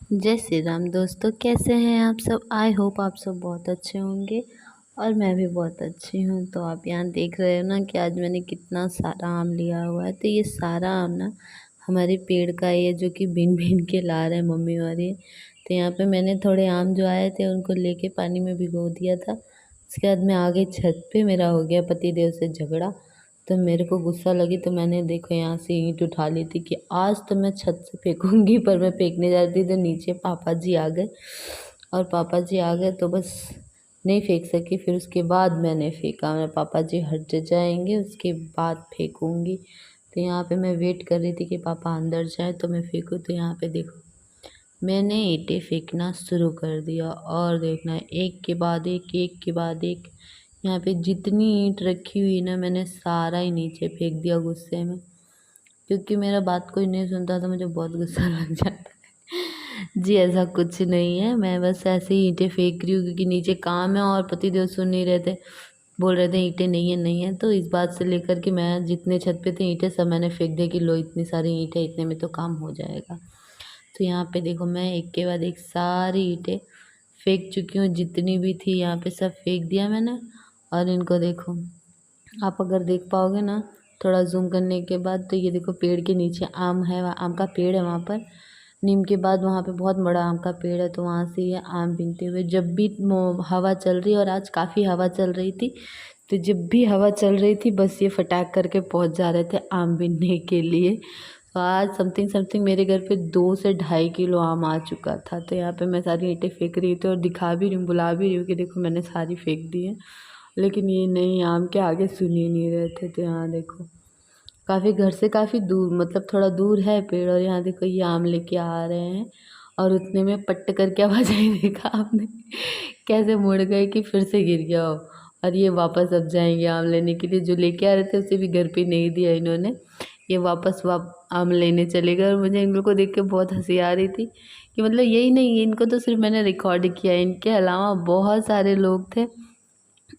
जय श्री राम दोस्तों, कैसे हैं आप सब। आई होप आप सब बहुत अच्छे होंगे और मैं भी बहुत अच्छी हूँ। तो आप यहाँ देख रहे हो ना कि आज मैंने कितना सारा आम लिया हुआ है। तो ये सारा आम ना हमारे पेड़ का है, जो कि बीन बीन के ला रहे हैं मम्मी और ये। तो यहाँ पे मैंने थोड़े आम जो आए थे उनको लेके पानी में भिगो दिया था। उसके बाद मैं आ गई छत पे। मेरा हो गया पति देव से झगड़ा। तो मेरे को गुस्सा लगी तो मैंने देखो यहाँ से ईंट उठा ली थी कि आज तो मैं छत से फेंकूंगी। पर मैं फेंकने जा रही थी तो नीचे पापा जी आ गए। और पापा जी आ गए तो बस नहीं फेंक सकी। फिर उसके बाद मैंने फेंका। मैं पापा जी हट जाएंगे उसके बाद फेंकूंगी। तो यहाँ पे मैं वेट कर रही थी कि पापा अंदर जाए तो मैं फेंकूँ। तो यहाँ पे देखो मैंने ईंटें फेंकना शुरू कर दिया और देखना एक के बाद एक के बाद एक। यहाँ पे जितनी ईंट रखी हुई ना मैंने सारा ही नीचे फेंक दिया गुस्से में। क्योंकि मेरा बात कोई नहीं सुनता तो मुझे बहुत गुस्सा लग जाता है। जी ऐसा कुछ नहीं है, मैं बस ऐसे ही ईंटें फेंक रही हूँ क्योंकि नीचे काम है और पतिदेव सुन नहीं रहे थे। बोल रहे थे ईंटें नहीं है नहीं है। तो इस बात से लेकर के मैं जितने छत पे थे ईंटें सब मैंने फेंक दिया कि लो इतनी सारी ईंटें, इतने में तो काम हो जाएगा। तो यहाँ पे देखो मैं एक के बाद एक सारी ईंटें फेंक चुकी हूँ। जितनी भी थी यहाँ पे सब फेंक दिया मैंने। और इनको देखो, आप अगर देख पाओगे ना थोड़ा जूम करने के बाद तो ये देखो पेड़ के नीचे आम है, आम का पेड़ है वहाँ पर। नीम के बाद वहाँ पे बहुत बड़ा आम का पेड़ है। तो वहाँ से ये आम बीनते हुए जब भी हवा चल रही है, और आज काफ़ी हवा चल रही थी, तो जब भी हवा चल रही थी बस ये फटाक करके पहुँच जा रहे थे आम बीनने के लिए। तो आज समथिंग समथिंग मेरे घर पे 2 से 2.5 किलो आम आ चुका था। तो यहाँ पे मैं सारी ईंटें फेंक रही थी और दिखा भी रही हूँ, बुला भी रही हूँ कि देखो मैंने सारी फेंक दी है। लेकिन ये नहीं, आम के आगे सुन ही नहीं रहे थे। तो यहाँ देखो काफ़ी घर से काफ़ी दूर, मतलब थोड़ा दूर है पेड़, और यहाँ देखो ये आम लेके आ रहे हैं। और उतने में पट्ट करके आवाज़ आई, देखा आपने कैसे मुड़ गए कि फिर से गिर गया हो। और ये वापस अब जाएंगे आम लेने के लिए। जो लेके आ रहे थे उसे भी घर पे नहीं दिया इन्होंने। ये वापस आम लेने चले गए। और मुझे इन लोग को देख के बहुत हंसी आ रही थी कि मतलब यही नहीं, इनको तो सिर्फ मैंने रिकॉर्ड किया, इनके अलावा बहुत सारे लोग थे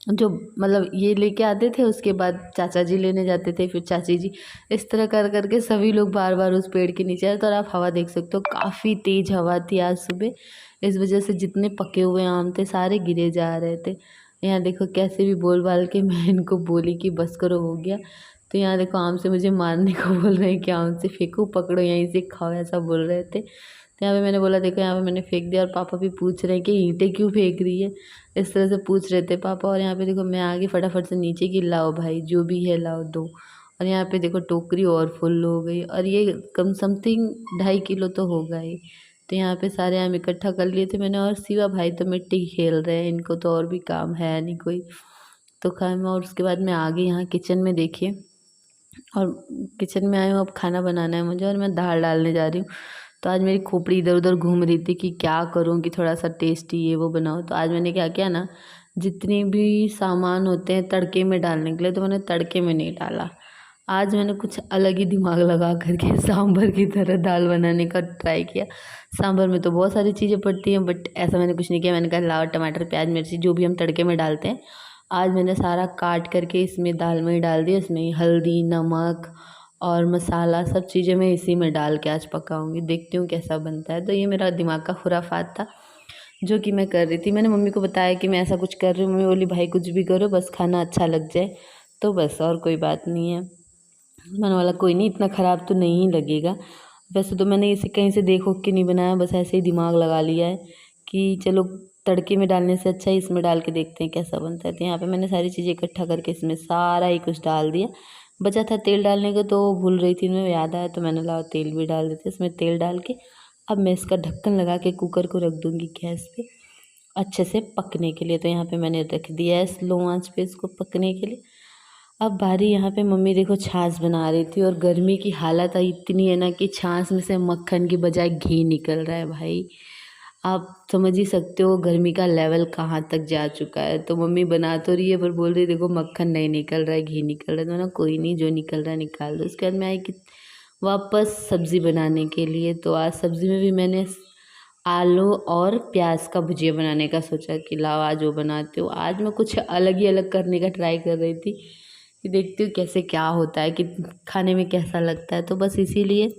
जो मतलब ये लेके आते थे, उसके बाद चाचा जी लेने जाते थे, फिर चाची जी। इस तरह कर करके सभी लोग बार बार उस पेड़ के नीचे आए। तो और आप हवा देख सकते हो, काफ़ी तेज़ हवा थी आज सुबह। इस वजह से जितने पके हुए आम थे सारे गिरे जा रहे थे। यहाँ देखो कैसे भी बोल बाल के मैं इनको बोली कि बस करो हो गया। तो यहाँ देखो आम से मुझे मारने को बोल रहे हैं कि आम से फेंको, पकड़ो यहीं से खाओ, ऐसा बोल रहे थे। तो यहाँ पे मैंने बोला देखो यहाँ पे मैंने फेंक दिया। और पापा भी पूछ रहे हैं कि ईंटें क्यों फेंक रही है, इस तरह से पूछ रहे थे पापा। और यहाँ पे देखो मैं आगे फटाफट से नीचे की लाओ भाई जो भी है लाओ दो। और यहाँ पे देखो टोकरी और फुल हो गई, और ये कम समथिंग 2.5 किलो तो होगा ही। तो यहाँ पे सारे आम इकट्ठा कर लिए थे मैंने। और शिवा भाई तो मिट्टी खेल रहे हैं, इनको तो और भी काम है नहीं कोई। तो खाए में, और उसके बाद मैं आ गई यहाँ किचन में देखिए। और किचन में आई हूँ, अब खाना बनाना है मुझे और मैं दाल डालने जा रही हूँ। तो आज मेरी खोपड़ी इधर उधर घूम रही थी कि क्या करूँ कि थोड़ा सा टेस्टी ये वो बनाऊँ। तो आज मैंने क्या किया ना, जितने भी सामान होते हैं तड़के में डालने के लिए, तो मैंने तड़के में नहीं डाला। आज मैंने कुछ अलग ही दिमाग लगा करके सांभर की तरह दाल बनाने का ट्राई किया। सांभर में तो बहुत सारी चीज़ें पड़ती हैं, बट ऐसा मैंने कुछ नहीं किया। मैंने कहा लाओ टमाटर प्याज मिर्ची जो भी हम तड़के में डालते हैं, आज मैंने सारा काट करके इसमें दाल में ही डाल दिया। इसमें हल्दी नमक और मसाला सब चीज़ें मैं इसी में डाल के आज पकाऊंगी, देखती हूँ कैसा बनता है। तो ये मेरा दिमाग का खुराफात था जो कि मैं कर रही थी। मैंने मम्मी को बताया कि मैं ऐसा कुछ कर रही हूँ। मम्मी बोली भाई कुछ भी करो बस खाना अच्छा लग जाए, तो बस और कोई बात नहीं है। मैंने बोला कोई नहीं, इतना ख़राब तो नहीं लगेगा। वैसे तो मैंने इसे कहीं से देख के नहीं बनाया, बस ऐसे ही दिमाग लगा लिया है कि चलो तड़के में डालने से अच्छा ही इसमें डाल के देखते हैं कैसा बनता है। तो यहाँ पे मैंने सारी चीज़ें इकट्ठा करके इसमें सारा ही कुछ डाल दिया। बचा था तेल डालने को तो भूल रही थी, मैं याद आया तो मैंने लाओ तेल भी डाल देते। इसमें तेल डाल के अब मैं इसका ढक्कन लगा के कुकर को रख दूँगी गैस पे अच्छे से पकने के लिए। तो यहाँ पे मैंने रख दिया है स्लो आंच पे इसको पकने के लिए। अब बारी यहाँ पे मम्मी देखो छाछ बना रही थी, और गर्मी की हालत इतनी है ना कि छाछ में से मक्खन की बजाय घी निकल रहा है भाई। आप समझ ही सकते हो गर्मी का लेवल कहाँ तक जा चुका है। तो मम्मी बना तो रही है पर बोल रही देखो मक्खन नहीं निकल रहा है घी निकल रहा है। तो ना कोई नहीं, जो निकल रहा है निकाल दो। उसके बाद मैं आई कि वापस सब्ज़ी बनाने के लिए। तो आज सब्ज़ी में भी मैंने आलू और प्याज का भुजिया बनाने का सोचा कि लाओ आज वो बनाती हूँ। आज मैं कुछ अलग ही अलग करने का ट्राई कर रही थी कि देखती हूँ कैसे क्या होता है, कि खाने में कैसा लगता है। तो बस इसीलिए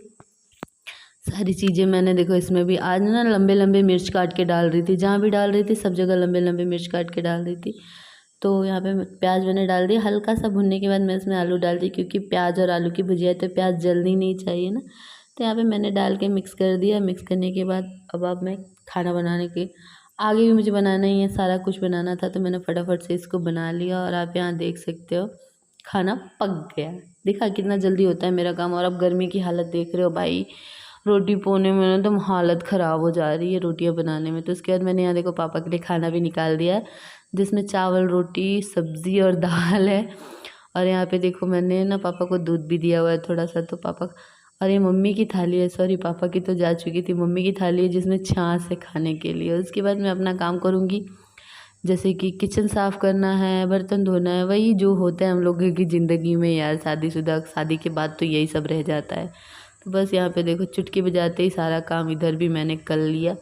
सारी चीज़ें मैंने देखो इसमें भी आज ना लंबे लंबे मिर्च काट के डाल रही थी, जहाँ भी डाल रही थी सब जगह लंबे लंबे मिर्च काट के डाल रही थी। तो यहाँ पे प्याज मैंने डाल दिया, हल्का सा भुनने के बाद मैं इसमें आलू डाल दी, क्योंकि प्याज और आलू की भुजिया है तो प्याज जल्दी नहीं चाहिए ना। तो यहाँ पे मैंने डाल के मिक्स कर दिया। मिक्स करने के बाद अब मैं खाना बनाने के आगे भी मुझे बनाना ही है, सारा कुछ बनाना था तो मैंने फटाफट से इसको बना लिया। और आप यहाँ देख सकते हो खाना पक गया। देखा कितना जल्दी होता है मेरा काम। और अब गर्मी की हालत देख रहे हो भाई, रोटी पोने में ना तो हालत ख़राब हो जा रही है रोटियां बनाने में। तो उसके बाद मैंने यहाँ देखो पापा के लिए खाना भी निकाल दिया है, जिसमें चावल रोटी सब्ज़ी और दाल है। और यहाँ पे देखो मैंने ना पापा को दूध भी दिया हुआ है थोड़ा सा। तो पापा, और ये मम्मी की थाली है, सॉरी पापा की तो जा चुकी थी, मम्मी की थाली है जिसमें छाछ है खाने के लिए। उसके बाद मैं अपना काम करूँगी, जैसे कि किचन साफ़ करना है, बर्तन धोना है, वही जो होता है हम लोगों की ज़िंदगी में यार। शादीशुदा शादी के बाद तो यही सब रह जाता है। तो बस यहाँ पे देखो चुटकी बजाते ही सारा काम इधर भी मैंने कर लिया।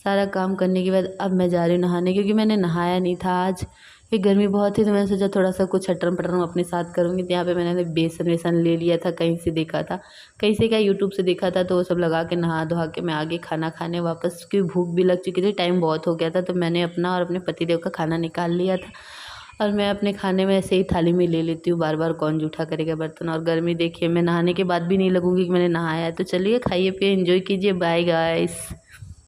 सारा काम करने के बाद अब मैं जा रही हूँ नहाने, क्योंकि मैंने नहाया नहीं था आज, ये गर्मी बहुत थी। तो मैंने सोचा थोड़ा सा कुछ अटरम पटरम अपने साथ करूँगी। तो यहाँ पे मैंने बेसन वेसन ले लिया था, कहीं से देखा था, कहीं से क्या यूट्यूब से देखा था। तो वो सब लगा के नहा धोआ के मैं आगे खाना खाने वापस, क्योंकि भूख भी लग चुकी थी, टाइम बहुत हो गया था। तो मैंने अपना और अपने पतिदेव का खाना निकाल लिया था। और मैं अपने खाने में ऐसे ही थाली में ले लेती हूँ, बार बार कौन जूठा करेगा बर्तन। और गर्मी देखिए, मैं नहाने के बाद भी नहीं लगूंगी कि मैंने नहाया है। तो चलिए खाइए पिए एंजॉय कीजिए, बाय गाइस।